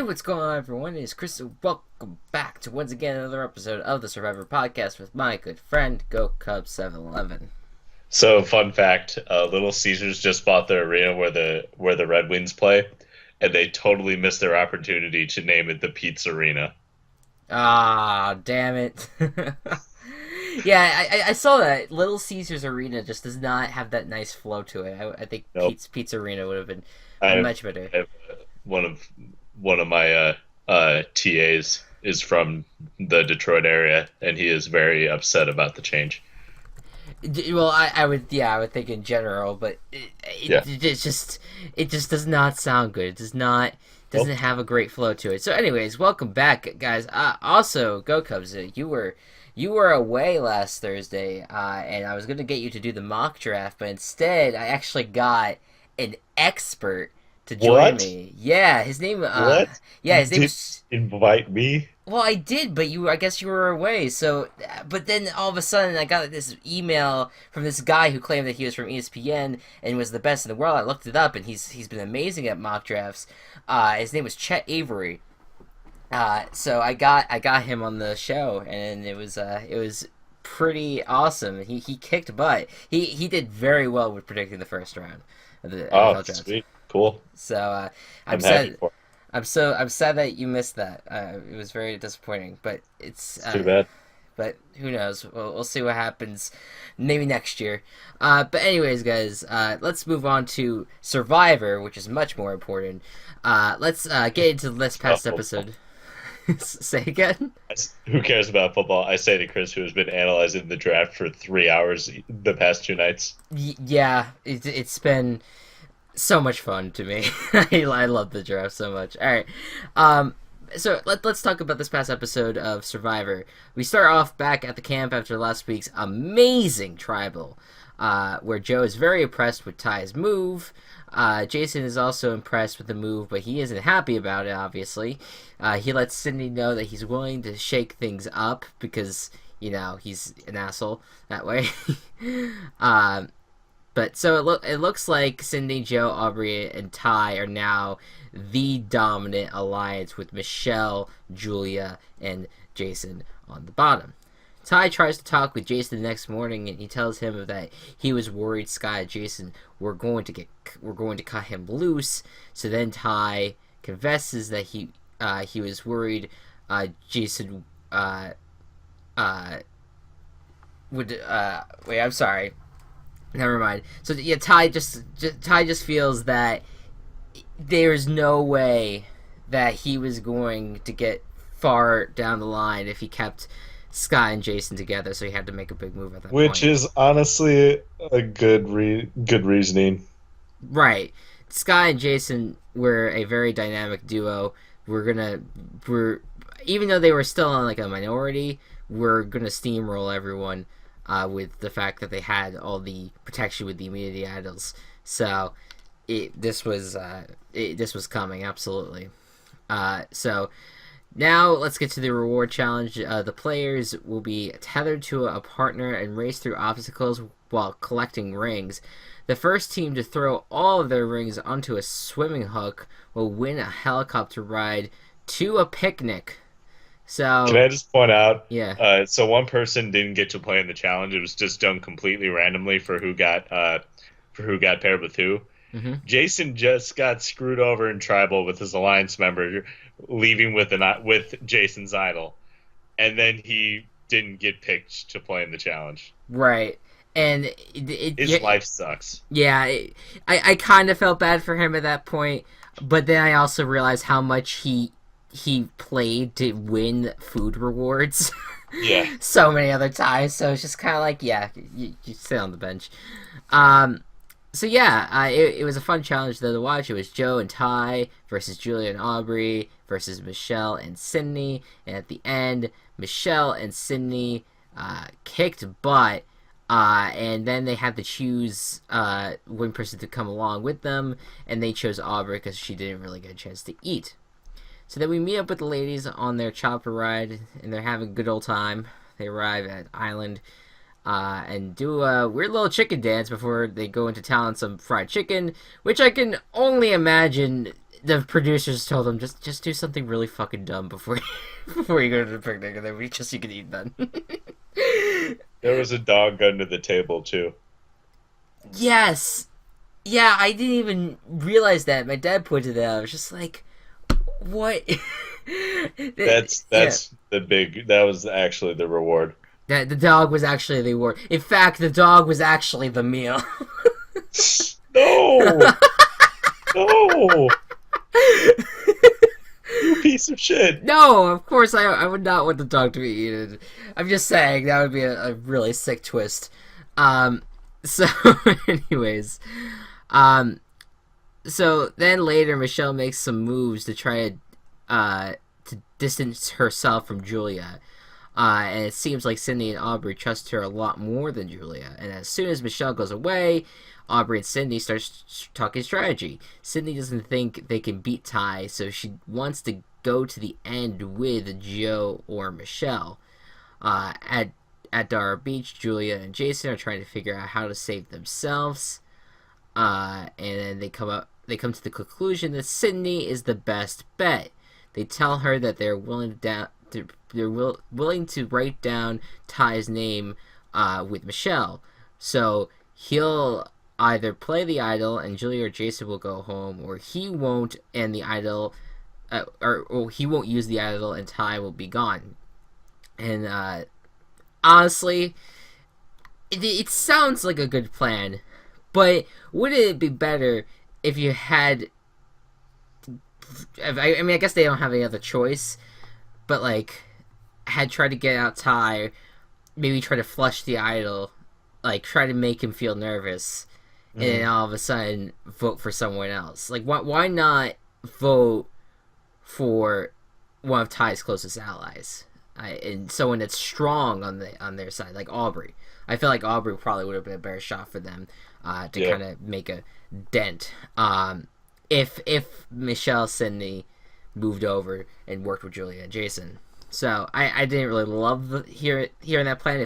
what's going on, everyone? It's Chris, and welcome back to once again another episode of the Survivor Podcast with my good friend Gocubs S2E12. So, fun fact: Little Caesars just bought the arena where the Red Wings play, and they totally missed their opportunity to name it the Pizza Arena. Ah, damn it! Yeah, I saw that Little Caesars Arena just does not have that nice flow to it. I think Nope. Pizza Arena would have been I have, much better. I have one of my TAs is from the Detroit area, and he is very upset about the change. Well, I would think in general, but Yeah. it just does not sound good. It doesn't Nope. have a great flow to it. So, anyways, welcome back, guys. Also, Go Cubs, you were away last Thursday, and I was gonna get you to do the mock draft, but instead, I actually got an expert to join What? me. Yeah, his name. What? Yeah, You his name did is. invite me? Well, I did, but I guess you were away. So, but then all of a sudden, I got this email from this guy who claimed that he was from ESPN and was the best in the world. I looked it up, and he's been amazing at mock drafts. His name was Chet Avery. So I got him on the show, and it was pretty awesome. He kicked butt. He did very well with predicting the first round of the Oh, NFL draft. sweet, cool. So I'm I'm happy sad. for. I'm sad that you missed that. It was very disappointing, but It's too bad. but who knows? We'll see what happens maybe next year. But anyways, guys, let's move on to Survivor, which is much more important. Let's get into this past Oh, episode. Say again? Who cares about football? I say to Chris, who has been analyzing the draft for 3 hours the past 2 nights. Yeah, it's been so much fun to me. I love the draft so much. All right. So let's talk about this past episode of Survivor. We start off back at the camp after last week's amazing tribal, where Joe is very impressed with Ty's move. Jason is also impressed with the move, but he isn't happy about it, obviously. He lets Cindy know that he's willing to shake things up because, he's an asshole that way. But so it looks like Cindy, Joe, Aubrey, and Ty are now the dominant alliance with Michelle, Julia, and Jason on the bottom. Ty tries to talk with Jason the next morning, and he tells him that he was worried Sky and Jason were going to cut him loose. So then Ty confesses that he was worried Jason would wait. I'm sorry. Never mind. So yeah, Ty just feels that there's no way that he was going to get far down the line if he kept Sky and Jason together. So he had to make a big move at that point. Which is honestly a good reasoning. Right. Sky and Jason were a very dynamic duo. We're even though they were still on like a minority, we're gonna steamroll everyone. With the fact that they had all the protection with the immunity idols, so this was coming absolutely. So now let's get to the reward challenge. The players will be tethered to a partner and race through obstacles while collecting rings. The first team to throw all of their rings onto a swimming hook will win a helicopter ride to a picnic. So Can I just point out? Yeah. So one person didn't get to play in the challenge. It was just done completely randomly for who got paired with who. Mm-hmm. Jason just got screwed over in tribal with his alliance member leaving with Jason's idol, and then he didn't get picked to play in the challenge. Right. And His life sucks. Yeah, I kind of felt bad for him at that point, but then I also realized how much he played to win food rewards. Yeah. So many other times, so it's just kind of like, yeah, you sit on the bench. So yeah, it was a fun challenge though to watch. It was Joe and Ty versus Julia and Aubrey versus Michelle and Sydney, and at the end, Michelle and Sydney kicked butt. And then they had to choose one person to come along with them, and they chose Aubrey because she didn't really get a chance to eat. So then we meet up with the ladies on their chopper ride, and they're having a good old time. They arrive at Island. and do a weird little chicken dance before they go into town on some fried chicken, which I can only imagine the producers told them just do something really fucking dumb before before you go to the picnic, and then we just you can eat then. There was a dog under the table too. Yes, yeah, I didn't even realize that. My dad pointed it out. I was just like, what? Yeah. That's the big. That was actually the reward. That the dog was actually the reward. In fact, the dog was actually the meal. No, no, you piece of shit. No, of course I would not want the dog to be eaten. I'm just saying that would be a really sick twist. So, anyways, um, so then later Michelle makes some moves to try to distance herself from Julia. And it seems like Sydney and Aubrey trust her a lot more than Julia. And as soon as Michelle goes away, Aubrey and Sydney start talking strategy. Sydney doesn't think they can beat Ty, so she wants to go to the end with Joe or Michelle. At Dara Beach, Julia and Jason are trying to figure out how to save themselves. And then they come to the conclusion that Sydney is the best bet. They tell her that they're willing to write down Ty's name with Michelle. So he'll either play the idol and Julia or Jason will go home, or he won't and the idol, or he won't use the idol and Ty will be gone. And honestly, it sounds like a good plan, but wouldn't it be better if you had... I mean, I guess they don't have any other choice, but like, had tried to get out Ty, maybe try to flush the idol, like try to make him feel nervous, and then all of a sudden vote for someone else. Like, why not vote for one of Ty's closest allies, and someone that's strong on their side, like Aubrey. I feel like Aubrey probably would have been a better shot for them to kind of make a dent. If Michelle Sydney moved over and worked with Julia and Jason. So I didn't really love hearing that plan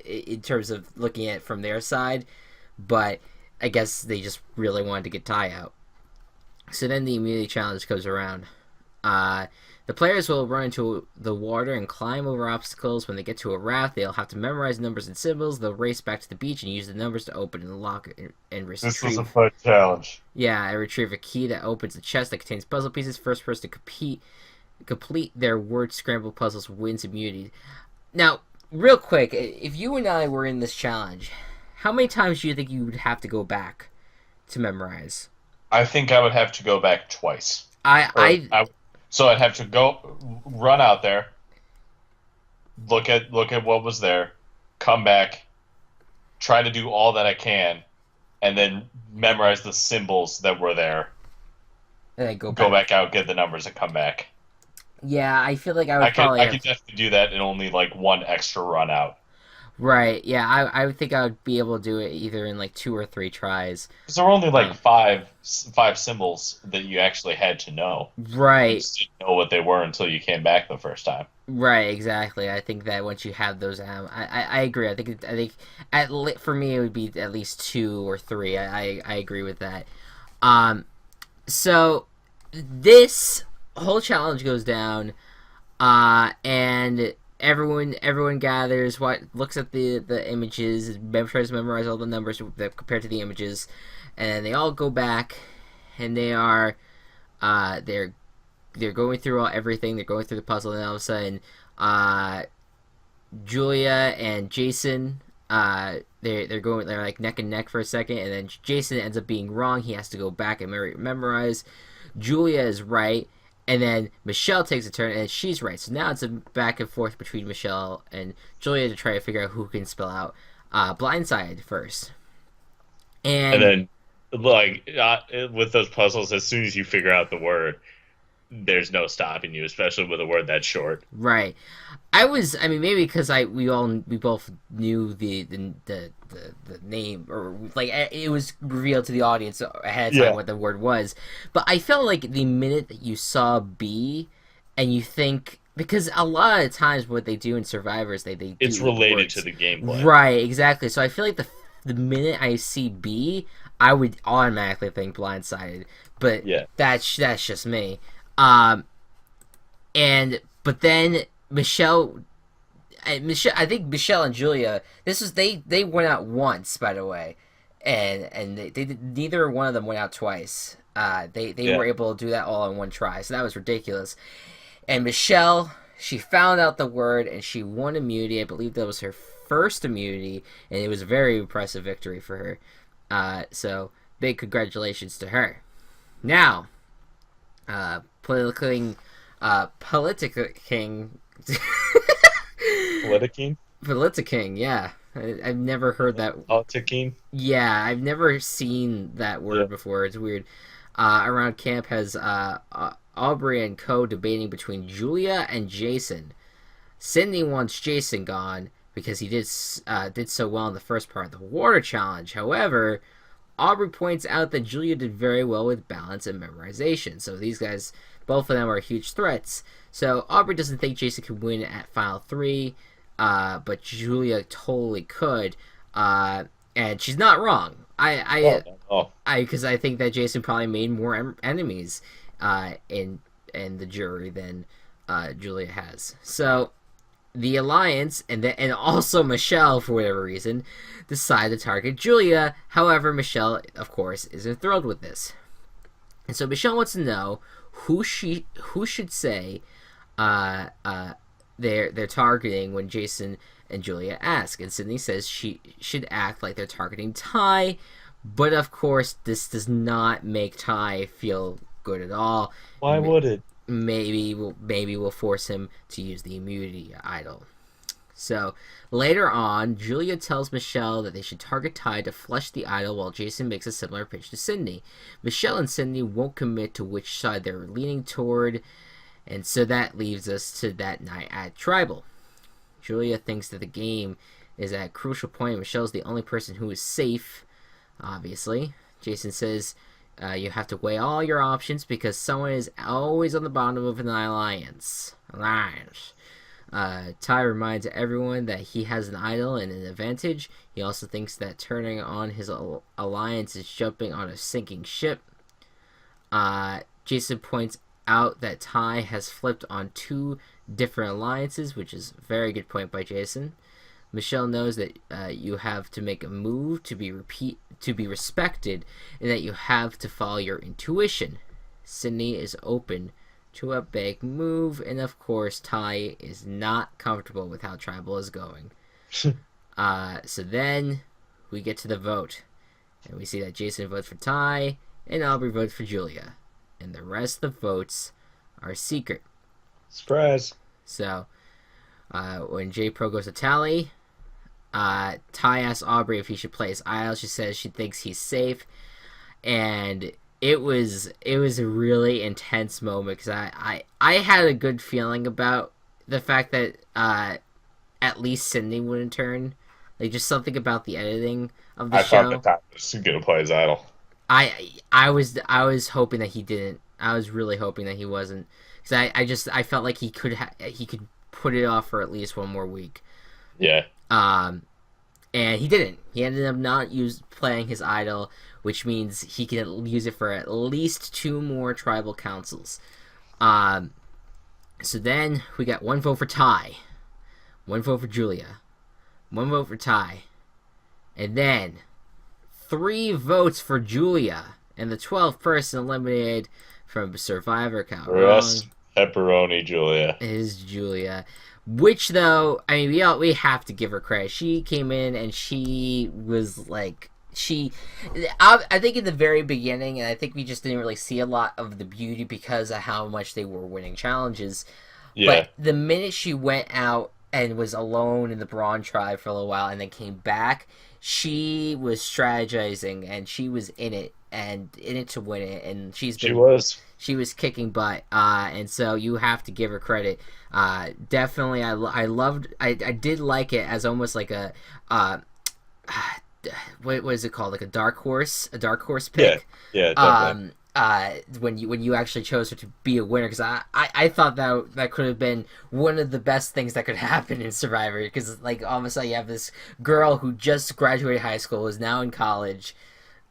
in terms of looking at it from their side, but I guess they just really wanted to get Ty out. So then the immunity challenge goes around. The players will run into the water and climb over obstacles. When they get to a raft, they'll have to memorize numbers and symbols. They'll race back to the beach and use the numbers to open and lock and retrieve. This was a fun challenge. Yeah, I retrieve a key that opens a chest that contains puzzle pieces. First person to complete their word scramble puzzles wins immunity. Now, real quick, if you and I were in this challenge, how many times do you think you would have to go back to memorize? I think I would have to go back twice. So I'd have to go run out there, look at what was there, come back, try to do all that I can, and then memorize the symbols that were there. And then go back out, get the numbers, and come back. Yeah, I feel like I could definitely do that in only like one extra run out. Right, yeah, I would think I would be able to do it either in like 2 or 3 tries. Because there were only like five symbols that you actually had to know. Right. You just didn't know what they were until you came back the first time. Right, exactly. I think that once you have those, I agree. I think for me it would be at least 2 or 3. I agree with that. So this whole challenge goes down, and everyone gathers, looks at the images, tries to memorize all the numbers that compared to the images, and they all go back, and they are they're going through everything. They're going through the puzzle, and all of a sudden, Julia and Jason, they're like neck and neck for a second, and then Jason ends up being wrong. He has to go back and memorize. Julia is right. And then Michelle takes a turn, and she's right. So now it's a back and forth between Michelle and Julia to try to figure out who can spell out Blindside first. And then, like, with those puzzles, as soon as you figure out the word, there's no stopping you, especially with a word that short. Right. I mean, maybe because we both knew the name, or like it was revealed to the audience ahead of time what the word was. But I felt like the minute that you saw B, and you think because a lot of times what they do in Survivors, they do it's related to words. the gameplay. Right, exactly. So I feel like the minute I see B, I would automatically think Blindsided, but Yeah. that's just me. But then Michelle, I think Michelle and Julia. This was they went out once, by the way, and neither one of them went out twice. They were able to do that all in one try, so that was ridiculous. And Michelle, she found out the word and she won immunity. I believe that was her first immunity, and it was a very impressive victory for her. So big congratulations to her. Now, politicking. Politicking, yeah. I've never heard that. Politicking? Yeah, I've never seen that word before. It's weird. Around camp has Aubrey and Co. debating between Julia and Jason. Sydney wants Jason gone because he did so well in the first part of the water challenge. However, Aubrey points out that Julia did very well with balance and memorization. So these guys, both of them are huge threats. So Aubrey doesn't think Jason could win at Final 3, but Julia totally could. And she's not wrong. Because I think that Jason probably made more enemies in the jury than Julia has. So the Alliance and also Michelle, for whatever reason, decide to target Julia. However, Michelle, of course, isn't thrilled with this, and so Michelle wants to know who should say they're targeting when Jason and Julia ask, and Sydney says she should act like they're targeting Ty, but of course this does not make Ty feel good at all. Why would it? Maybe we'll force him to use the immunity idol. So later on, Julia tells Michelle that they should target Ty to flush the idol, while Jason makes a similar pitch to Sydney. Michelle and Sydney won't commit to which side they're leaning toward, and so that leaves us to that night at Tribal. Julia thinks that the game is at a crucial point. Michelle's the only person who is safe, obviously. Jason says you have to weigh all your options because someone is always on the bottom of an alliance. Ty reminds everyone that he has an idol and an advantage. He also thinks that turning on his alliance is jumping on a sinking ship. Jason points out that Ty has flipped on 2 different alliances, which is a very good point by Jason. Michelle knows that you have to make a move to be respected, and that you have to follow your intuition. Sydney is open to a big move, and of course Ty is not comfortable with how Tribal is going. So then we get to the vote, and we see that Jason votes for Ty, and Aubrey votes for Julia, and the rest of the votes are secret. Surprise! So when J Pro goes to tally, Ty asks Aubrey if he should play his idol. She says she thinks he's safe, and it was a really intense moment because I had a good feeling about the fact that at least Sydney wouldn't turn. Like, just something about the editing of the show. I thought that Ty was gonna play his idol. I was hoping that he didn't. I was really hoping that he wasn't, because I felt like he could put it off for at least one more week. Yeah. And he didn't. He ended up not playing his idol, which means he can use it for at least 2 more tribal councils. So then we got 1 vote for Ty, 1 vote for Julia, 1 vote for Ty, and then 3 votes for Julia, and the 12th person eliminated from Survivor count. Pepperoni Julia. Is Julia. Which, though, I mean, we have to give her credit. She came in and she was like, I think in the very beginning, and I think we just didn't really see a lot of the beauty because of how much they were winning challenges. Yeah. But the minute she went out and was alone in the Brawn tribe for a little while and then came back, she was strategizing and she was in it to win it, and she was kicking butt, and so you have to give her credit. Definitely, I did like it as almost like a what is it called, like a dark horse pick. Yeah, definitely. when you actually chose her to be a winner, because I thought that could have been one of the best things that could happen in Survivor, because like all of a sudden you have this girl who just graduated high school, is now in college,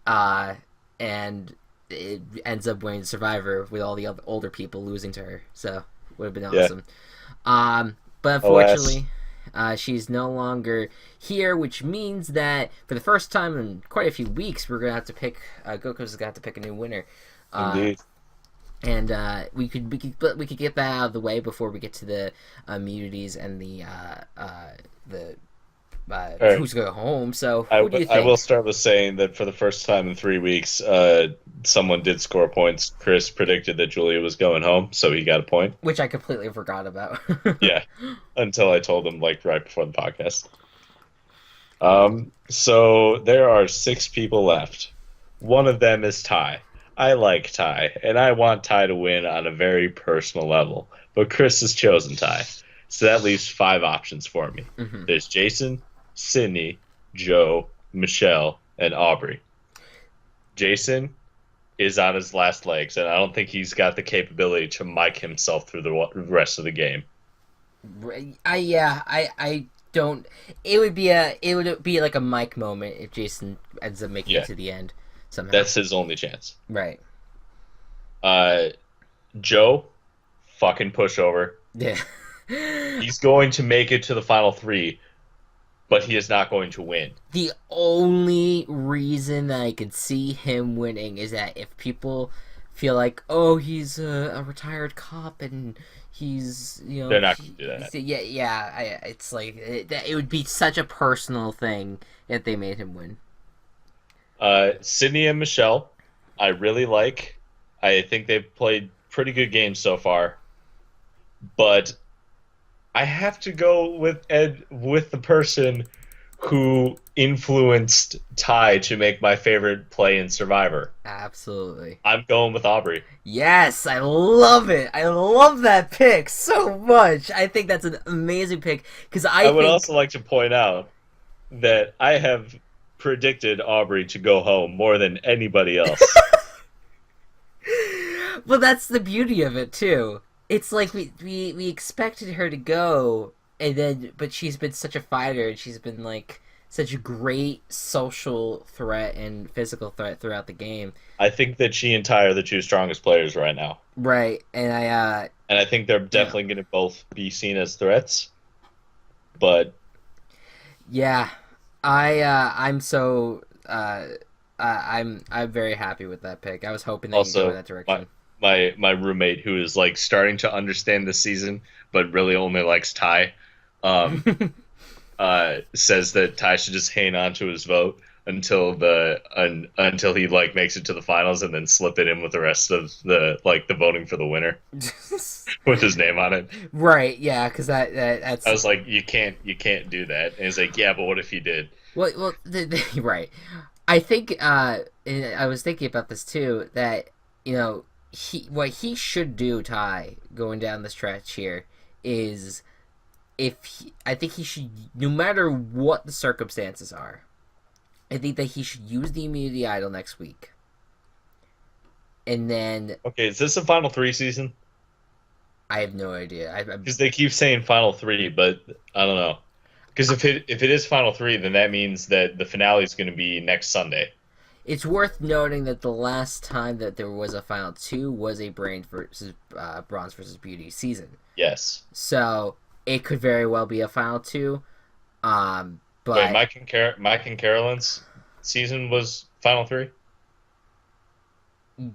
and it ends up winning Survivor with all the other older people losing to her. So would have been awesome. But unfortunately, she's no longer here, which means that for the first time in quite a few weeks, we're gonna have to pick. Gocubs is gonna have to pick a new winner. Indeed. And we could get that out of the way before we get to the immunities and the right. Who's going home. So who do you think? I will start with saying that for the first time in 3 weeks, someone did score points. Chris predicted that Julia was going home, so he got a point. Which I completely forgot about. Yeah, until I told him like right before the podcast. So there are 6 people left. One of them is Ty. I like Ty, and I want Ty to win on a very personal level. But Chris has chosen Ty. So that leaves 5 options for me. Mm-hmm. There's Jason, Sydney, Joe, Michelle, and Aubrey. Jason is on his last legs, and I don't think he's got the capability to mic himself through the rest of the game. I don't. It would be like a mic moment if Jason ends up making it to the end somehow. That's his only chance. Right. Joe, fucking pushover. Yeah. He's going to make it to the final 3, but he is not going to win. The only reason that I could see him winning is that if people feel like, oh, he's a retired cop and he's, you know... They're not going to do that. It's like, it would be such a personal thing if they made him win. Sydney and Michelle, I really like. I think they've played pretty good games so far. But I have to go with the person who influenced Ty to make my favorite play in Survivor. Absolutely. I'm going with Aubrey. Yes, I love it. I love that pick so much. I think that's an amazing pick because I would also like to point out that I have predicted Aubrey to go home more than anybody else. Well, that's the beauty of it too. It's like we expected her to go, but she's been such a fighter, and she's been like such a great social threat and physical threat throughout the game. I think that she and Ty are the 2 strongest players right now. Right, and I think they're definitely going to both be seen as threats. But yeah, I'm very happy with that pick. I was hoping they could go in that direction. My roommate, who is like starting to understand this season, but really only likes Ty, says that Ty should just hang on to his vote until he like makes it to the finals and then slip it in with the rest of the voting for the winner with his name on it. Right? Yeah, because that's. I was like, you can't do that, and he's like, yeah, but what if you did? Well, right. I think I was thinking about this too. That what he should do, Ty, going down the stretch here, is I think he should, no matter what the circumstances are, I think that he should use the immunity idol next week. And then... Okay, is this a Final 3 season? I have no idea. Because they keep saying Final 3, but I don't know. Because if it is Final 3, then that means that the finale is going to be next Sunday. It's worth noting that the last time that there was a Final 2 was a Bronze versus Beauty season. Yes. So it could very well be a Final 2. But wait, Mike and Carolyn's season was Final 3?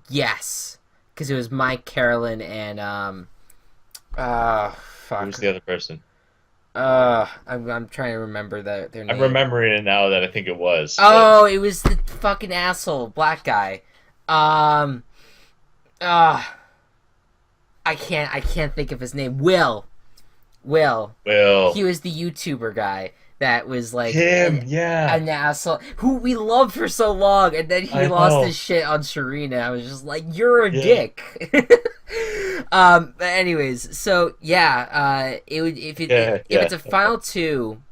Yes, because it was Mike, Carolyn, and fuck. Who's the other person? I'm trying to remember their name. I'm remembering it now that I think it was. Oh, it was the fucking asshole black guy. I can't think of his name. Will. He was the YouTuber guy that was like him, an asshole who we loved for so long, and then he lost his shit on Sharina. I was just like, you're a dick. But anyways, so yeah, it would if it's a Final 2,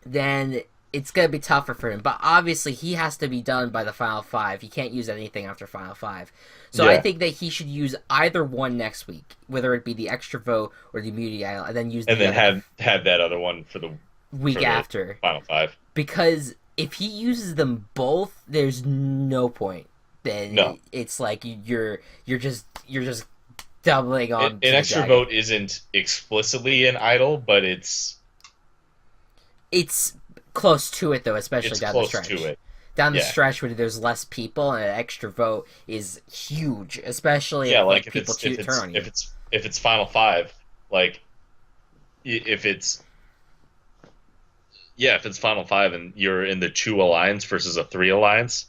then it's gonna be tougher for him. But obviously, he has to be done by the final 5. He can't use anything after final 5. So I think that he should use either one next week, whether it be the extra vote or the immunity idol, and then use have that other one for the week after final 5. Because if he uses them both, there's no point. Then it's like you're just doubling on. An extra vote isn't explicitly an idol, but it's close to it though, especially down the stretch. To it. Down the stretch where there's less people, and an extra vote is huge, especially if people turn on you. If it's final 5, like if it's final 5 and you're in the 2 alliance versus a 3 alliance,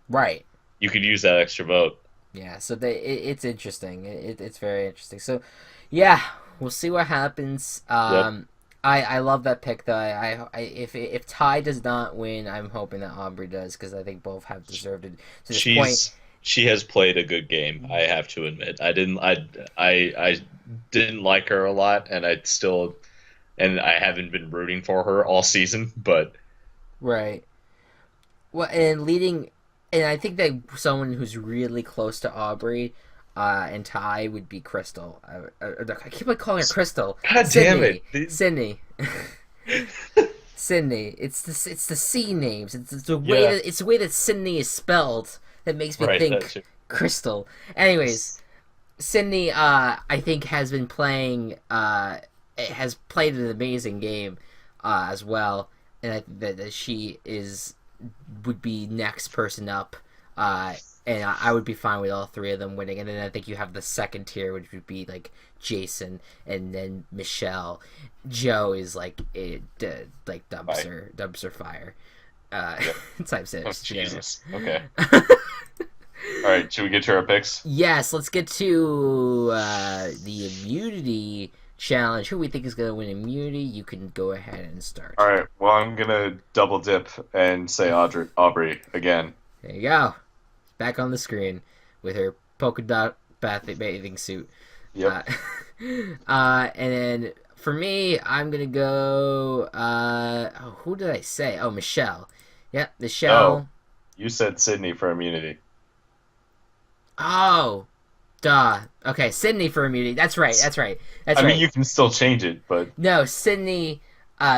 right? You could use that extra vote. Yeah, so it's interesting. It's very interesting. So, yeah, we'll see what happens. I love that pick though. If Ty does not win, I'm hoping that Aubrey does because I think both have deserved it to this point. She has played a good game. I have to admit. I didn't like her a lot, and I haven't been rooting for her all season. But right. Well, and I think that someone who's really close to Aubrey and Ty would be Crystal. I keep on calling her Crystal. God damn it, Sydney. Sydney. It's the C names. It's the way that Sydney is spelled that makes me think Crystal. Anyways, Sydney, I think has been playing. Has played an amazing game as well, and I think that she would be next person up. And I would be fine with all 3 of them winning. And then I think you have the second tier, which would be like Jason and then Michelle. Joe is like dumpster fire type situation. Oh, Jesus. Okay. All right. Should we get to our picks? Yes. Let's get to the immunity challenge. Who we think is going to win immunity? You can go ahead and start. All right. Well, I'm gonna double dip and say Aubrey again. There you go. Back on the screen with her polka dot bathing suit. Yep. And then for me, I'm gonna go. Who did I say? Oh, Michelle. Yep, Michelle. Oh, you said Sydney for immunity. Oh, duh. Okay, Sydney for immunity. That's right. I mean, you can still change it, but no, Sydney.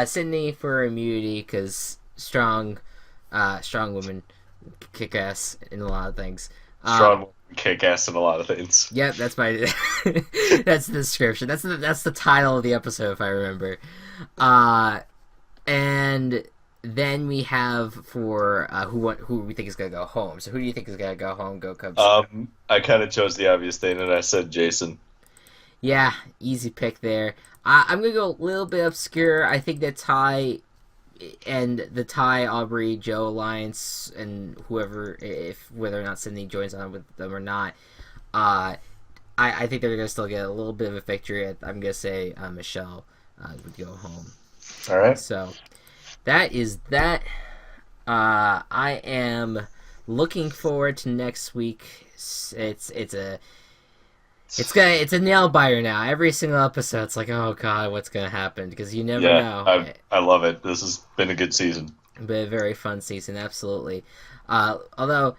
Sydney for immunity because strong woman. Kick ass in a lot of things. Strong kick ass in a lot of things. Yep, that's my that's the description. That's the title of the episode if I remember. And then we have for who we think is gonna go home. So who do you think is gonna go home? Go Cubs. I kind of chose the obvious thing, and I said Jason. Yeah, easy pick there. I'm gonna go a little bit obscure. I think that Ty. And the Ty, Aubrey, Joe alliance, and whoever, whether or not Sydney joins on with them or not, I think they're gonna still get a little bit of a victory. I'm gonna say Michelle would go home. All right. So that is that. I am looking forward to next week. It's a nail biter now. Every single episode, it's like, oh god, what's gonna happen? Because you never know. I love it. This has been a good season. Been a very fun season, absolutely. Although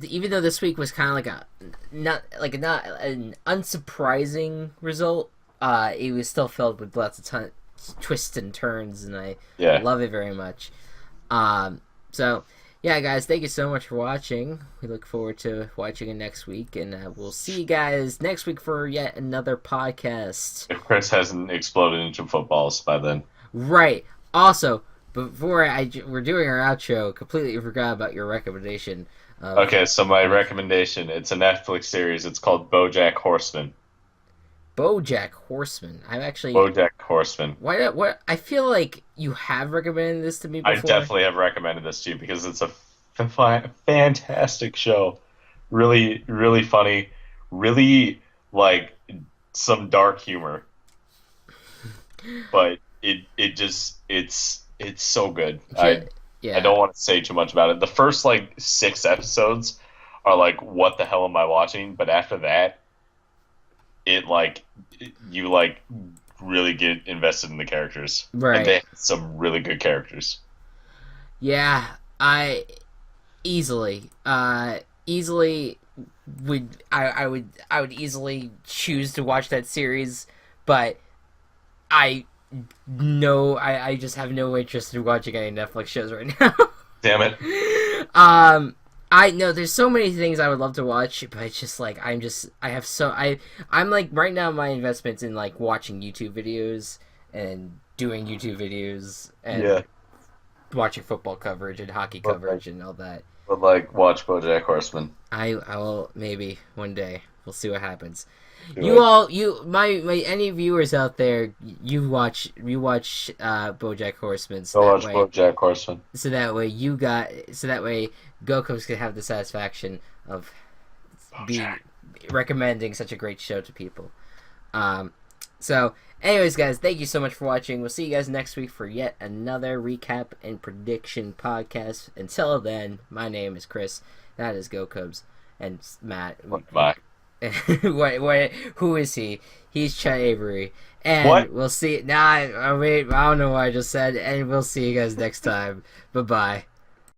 even though this week was kind of not an unsurprising result, it was still filled with lots of twists and turns, and I love it very much. So. Yeah, guys, thank you so much for watching. We look forward to watching it next week, and we'll see you guys next week for yet another podcast. If Chris hasn't exploded into footballs by then. Right. Also, before we're doing our outro, completely forgot about your recommendation. Okay, so my recommendation, it's a Netflix series. It's called BoJack Horseman. BoJack Horseman. BoJack Horseman. Why? What? I feel like you have recommended this to me before. I definitely have recommended this to you because it's a fantastic show. Really, really funny. Really, like, some dark humor. But it's so good. I don't want to say too much about it. The first, 6 episodes are like, what the hell am I watching? But after that, you really get invested in the characters. Right. And they have some really good characters. Yeah, I easily, easily I would easily choose to watch that series, but I I just have no interest in watching any Netflix shows right now. Damn it. I know there's so many things I would love to watch, but it's just like I'm like right now my investments in like watching YouTube videos and doing YouTube videos and Yeah. watching football coverage and hockey coverage and all that. But like, watch BoJack Horseman. I will maybe one day. We'll see what happens. My any viewers out there, you watch BoJack Horseman. Go watch BoJack Horseman. So that way Gocubs can have the satisfaction of recommending such a great show to people. So, anyways, guys, thank you so much for watching. We'll see you guys next week for yet another recap and prediction podcast. Until then, my name is Chris. That is Gocubs and Matt. Bye. Who is he? He's Chet Avery. And we'll see. I don't know what I just said. And we'll see you guys next time. Bye-bye.